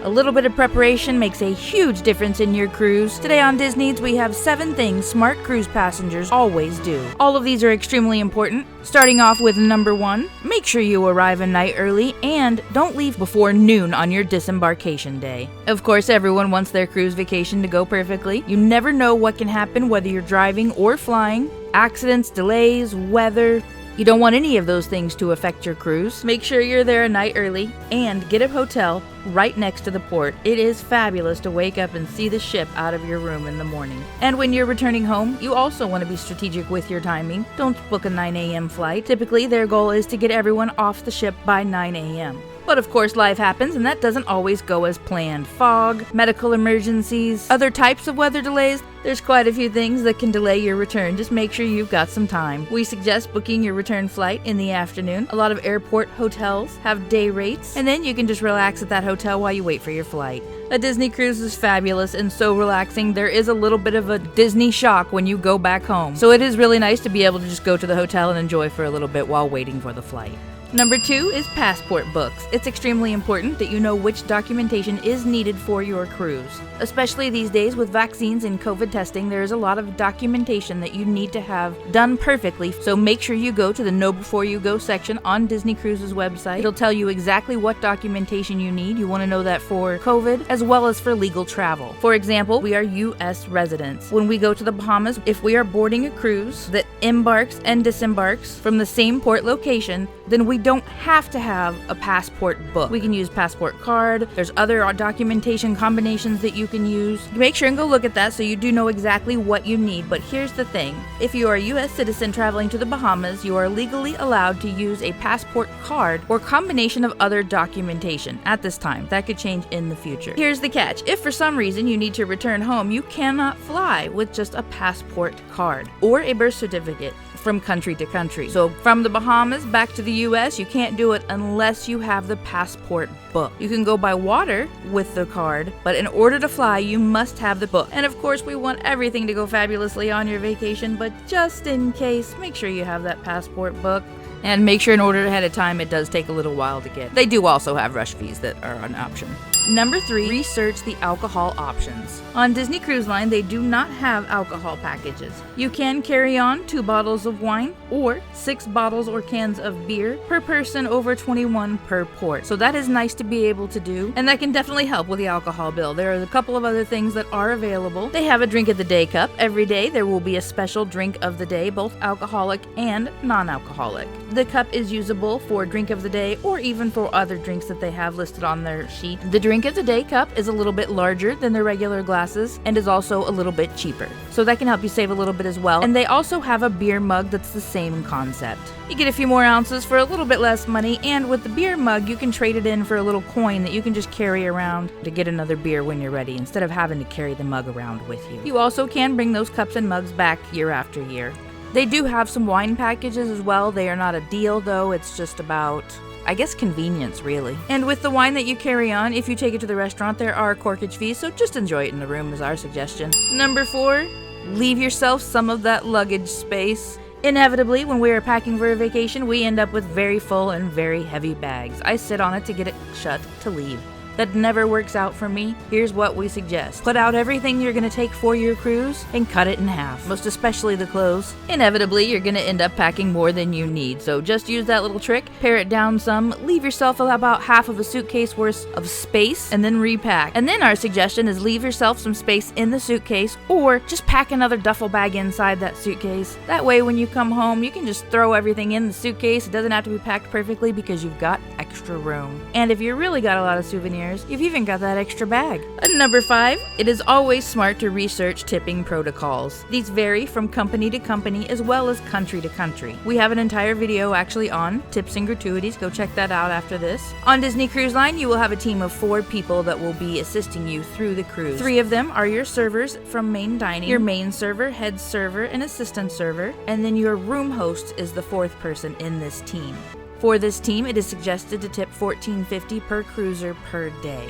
A little bit of preparation makes a huge difference in your cruise. Today on Disney's, we have 7 things smart cruise passengers always do. All of these are extremely important. Starting off with number 1, make sure you arrive a night early and don't leave before noon on your disembarkation day. Of course, everyone wants their cruise vacation to go perfectly. You never know what can happen whether you're driving or flying. Accidents, delays, weather. You don't want any of those things to affect your cruise. Make sure you're there a night early and get a hotel right next to the port. It is fabulous to wake up and see the ship out of your room in the morning. And when you're returning home, you also want to be strategic with your timing. Don't book a 9 a.m. flight. Typically, their goal is to get everyone off the ship by 9 a.m. But of course, life happens, and that doesn't always go as planned. Fog, medical emergencies, other types of weather delays. There's quite a few things that can delay your return. Just make sure you've got some time. We suggest booking your return flight in the afternoon. A lot of airport hotels have day rates, and then you can just relax at that hotel while you wait for your flight. A Disney cruise is fabulous and so relaxing. There is a little bit of a Disney shock when you go back home. So it is really nice to be able to just go to the hotel and enjoy for a little bit while waiting for the flight. Number 2 is passport books. It's extremely important that you know which documentation is needed for your cruise. Especially these days with vaccines and COVID testing, there is a lot of documentation that you need to have done perfectly, so make sure you go to the Know Before You Go section on Disney Cruises' website. It'll tell you exactly what documentation you need. You want to know that for COVID as well as for legal travel. For example, we are U.S. residents. When we go to the Bahamas, if we are boarding a cruise that embarks and disembarks from the same port location, then we don't have to have a passport book. We can use passport card. There's other documentation combinations that you can use. Make sure and go look at that so you do know exactly what you need. But here's the thing. If you are a U.S. citizen traveling to the Bahamas, you are legally allowed to use a passport card or combination of other documentation at this time. That could change in the future. Here's the catch. If for some reason you need to return home, you cannot fly with just a passport card or a birth certificate from country to country. So from the Bahamas back to the U.S., you can't do it unless you have the passport book. You can go by water with the card, but in order to fly, you must have the book. And of course, we want everything to go fabulously on your vacation, but just in case, make sure you have that passport book. And make sure and order ahead of time. It does take a little while to get. They do also have rush fees that are an option. Number 3, research the alcohol options. On Disney Cruise Line, they do not have alcohol packages. You can carry on 2 bottles of wine or 6 bottles or cans of beer per person over 21 per port. So that is nice to be able to do, and that can definitely help with the alcohol bill. There are a couple of other things that are available. They have a drink of the day cup. Every day there will be a special drink of the day, both alcoholic and non-alcoholic. The cup is usable for drink of the day or even for other drinks that they have listed on their sheet. The drink of the day cup is a little bit larger than the regular glasses and is also a little bit cheaper. So that can help you save a little bit as well. And they also have a beer mug that's the same concept. You get a few more ounces for a little bit less money, and with the beer mug, you can trade it in for a little coin that you can just carry around to get another beer when you're ready, instead of having to carry the mug around with you. You also can bring those cups and mugs back year after year. They do have some wine packages as well. They are not a deal though, it's just about, I guess, convenience really. And with the wine that you carry on, if you take it to the restaurant, there are corkage fees, so just enjoy it in the room is our suggestion. Number 4, leave yourself some of that luggage space. Inevitably, when we are packing for a vacation, we end up with very full and very heavy bags. I sit on it to get it shut to leave. That never works out for me. Here's what we suggest. Put out everything you're going to take for your cruise and cut it in half, most especially the clothes. Inevitably, you're going to end up packing more than you need, so just use that little trick, pare it down some, leave yourself about half of a suitcase worth of space, and then repack. And then our suggestion is leave yourself some space in the suitcase, or just pack another duffel bag inside that suitcase. That way, when you come home, you can just throw everything in the suitcase. It doesn't have to be packed perfectly because you've got extra room. And if you really got a lot of souvenirs, you've even got that extra bag. Number 5, it is always smart to research tipping protocols. These vary from company to company as well as country to country. We have an entire video actually on tips and gratuities. Go check that out after this. On Disney Cruise Line, you will have a team of 4 people that will be assisting you through the cruise. 3 of them are your servers from main dining, your main server, head server, and assistant server, and then your room host is the 4th person in this team. For this team, it is suggested to tip $14.50 per cruiser per day.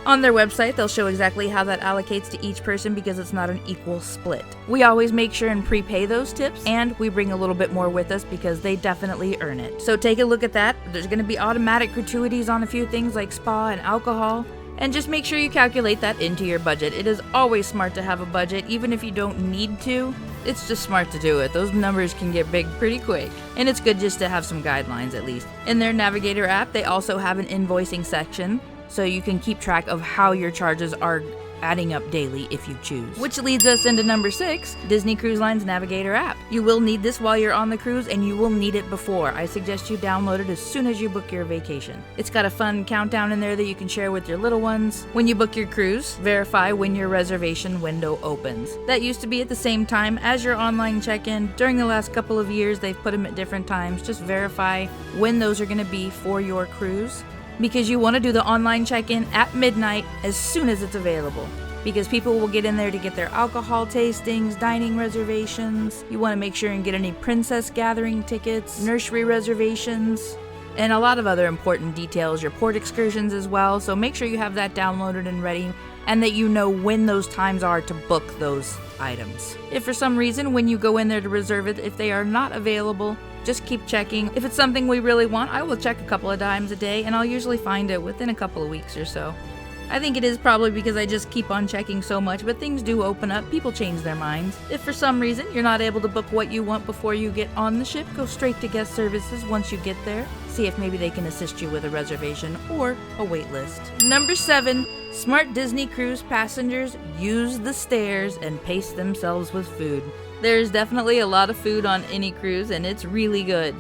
On their website, they'll show exactly how that allocates to each person because it's not an equal split. We always make sure and prepay those tips, and we bring a little bit more with us because they definitely earn it. So take a look at that. There's going to be automatic gratuities on a few things like spa and alcohol. And just make sure you calculate that into your budget. It is always smart to have a budget, even if you don't need to. It's just smart to do it. Those numbers can get big pretty quick. And it's good just to have some guidelines at least. In their Navigator app, they also have an invoicing section, so you can keep track of how your charges are adding up daily if you choose. Which leads us into number 6, Disney Cruise Line's Navigator app. You will need this while you're on the cruise, and you will need it before. I suggest you download it as soon as you book your vacation. It's got a fun countdown in there that you can share with your little ones. When you book your cruise, verify when your reservation window opens. That used to be at the same time as your online check-in. During the last couple of years, they've put them at different times. Just verify when those are going to be for your cruise, because you want to do the online check-in at midnight as soon as it's available, because people will get in there to get their alcohol tastings, dining reservations. You want to make sure and get any princess gathering tickets, nursery reservations, and a lot of other important details, your port excursions as well. So make sure you have that downloaded and ready, and that you know when those times are to book those items. If for some reason when you go in there to reserve it, if they are not available, just keep checking. If it's something we really want, I will check a couple of times a day, and I'll usually find it within a couple of weeks or so. I think it is probably because I just keep on checking so much, but things do open up. People change their minds. If for some reason you're not able to book what you want before you get on the ship, go straight to guest services once you get there. See if maybe they can assist you with a reservation or a wait list. Number 7, smart Disney cruise passengers use the stairs and pace themselves with food. There's definitely a lot of food on any cruise, and it's really good.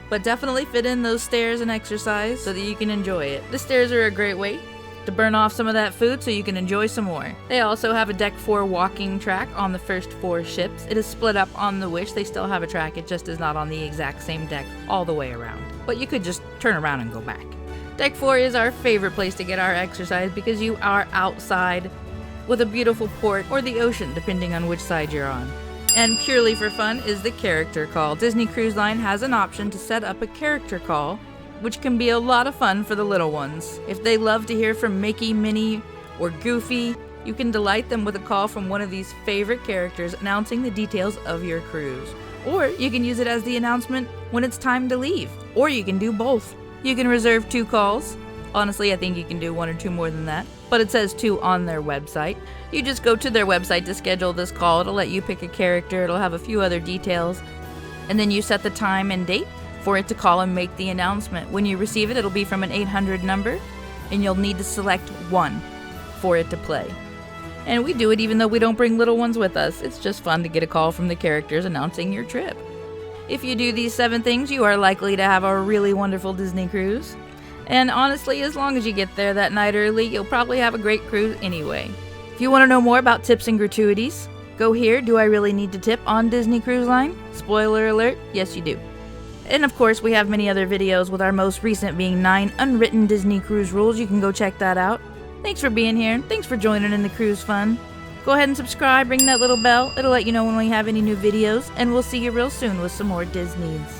But definitely fit in those stairs and exercise so that you can enjoy it. The stairs are a great way to burn off some of that food so you can enjoy some more. They also have a Deck 4 walking track on the first 4 ships. It is split up on the Wish. They still have a track, it just is not on the exact same deck all the way around. But you could just turn around and go back. Deck 4 is our favorite place to get our exercise because you are outside with a beautiful port or the ocean, depending on which side you're on. And purely for fun is the character call. Disney Cruise Line has an option to set up a character call, which can be a lot of fun for the little ones. If they love to hear from Mickey, Minnie, or Goofy, you can delight them with a call from one of these favorite characters announcing the details of your cruise. Or you can use it as the announcement when it's time to leave. Or you can do both. You can reserve 2 calls. Honestly, I think you can do 1 or 2 more than that, but it says 2 on their website. You just go to their website to schedule this call. It'll let you pick a character. It'll have a few other details. And then you set the time and date for it to call and make the announcement. When you receive it, it'll be from an 800 number, and you'll need to select 1 for it to play. And we do it even though we don't bring little ones with us. It's just fun to get a call from the characters announcing your trip. If you do these 7 things, you are likely to have a really wonderful Disney cruise. And honestly, as long as you get there that night early, you'll probably have a great cruise anyway. If you want to know more about tips and gratuities, go here, Do I Really Need to Tip on Disney Cruise Line? Spoiler alert, yes you do. And of course, we have many other videos, with our most recent being 9 unwritten Disney cruise rules. You can go check that out. Thanks for being here. Thanks for joining in the cruise fun. Go ahead and subscribe, ring that little bell. It'll let you know when we have any new videos, and we'll see you real soon with some more Disneys.